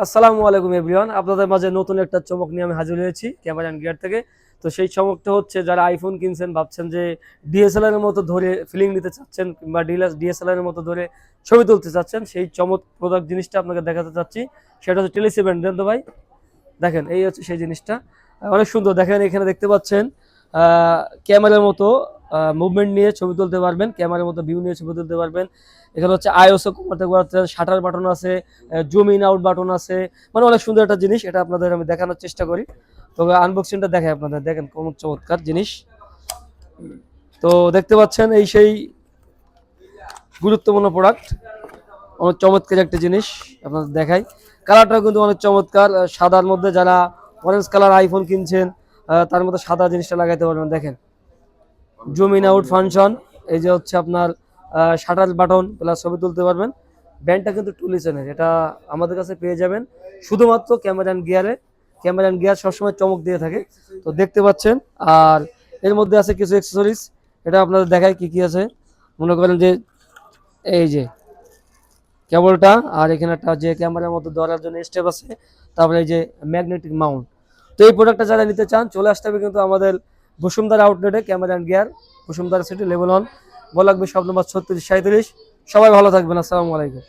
আসসালামু আলাইকুম এভরিওয়ান, আপনাদের মাঝে নতুন একটা চমক নিয়ে আমি হাজির হয়েছি ক্যামেরা অ্যান্ড গিয়ার থেকে। তো সেই চমকটা হচ্ছে, যারা আইফোন কিনছেন ভাবছেন যে ডিএসএলআর এর মতো ধরে ফিলিং নিতে চাচ্ছেন কিংবা ডিএসএলআর এর মতো ধরে ছবি তুলতে চাচ্ছেন, সেই চমৎপ্রদক জিনিসটা আপনাকে দেখাতে চাচ্ছি। সেটা হচ্ছে টেলিসেভেন। দেন তো ভাই, দেখেন এই হচ্ছে সেই জিনিসটা। অনেক সুন্দর। দেখেন এখানে দেখতে পাচ্ছেন ক্যামেরার মতো মুভমেন্ট নিয়ে ছবি তুলতে পারবেন, ক্যামেরার মতো ভিউ নিয়ে ছবি তুলতে পারবেন। এখানে হচ্ছে আইএসও কমাতে পারছেন, শাটার বাটন আছে, জুম ইন আউট বাটন আছে। মানে অনেক সুন্দর একটা জিনিস, এটা আপনাদের আমি দেখানোর চেষ্টা করি। তবে আনবক্সিংটা দেখাই আপনাদের, দেখেন কোন চমৎকার জিনিস। তো দেখতে পাচ্ছেন এই সেই গুরুত্বপূর্ণ প্রোডাক্ট, অনেক চমৎকার একটা জিনিস আপনাদের দেখাই। কালারটা কিন্তু অনেক চমৎকার, সাদার মধ্যে যারা অরেঞ্জ কালার আইফোন কিনছেন তার মধ্যে সাদা জিনিসটা লাগাইতে পারবেন। দেখেন জুম ইন আউট ফাংশন, এই যে হচ্ছে আপনার শাটার বাটন প্লাস ছবি তুলতে পারবেন। ব্যান্ডটা কিন্তু টুলিসেনের, এটা আমাদের কাছে পেয়ে যাবেন শুধুমাত্র ক্যামেরা অ্যান্ড গিয়ারে। ক্যামেরা অ্যান্ড গিয়ার সবসময় চমক দিয়ে থাকে, তো দেখতে পাচ্ছেন। আর এর মধ্যে আছে কিছু অ্যাক্সেসরিজ, এটা আপনাদের দেখায় কি কি আছে। মনে করেন যে এই যে কেবলটা, আর এখানে একটা যে ক্যামেরার মতো ধরার জন্য স্টেপ আছে, তারপরে এই যে ম্যাগনেটিক মাউন্ট। তো এই প্রোডাক্টটা যারা নিতে চান চলে আসতে হবে কিন্তু আমাদের বসুন্ধরা আউটলেটে, Camera and Gear, Bashundhara City level 1, বলা লাগবে সব নম্বর 3637। সবাই ভালো থাকবেন, আসসালামু আলাইকুম।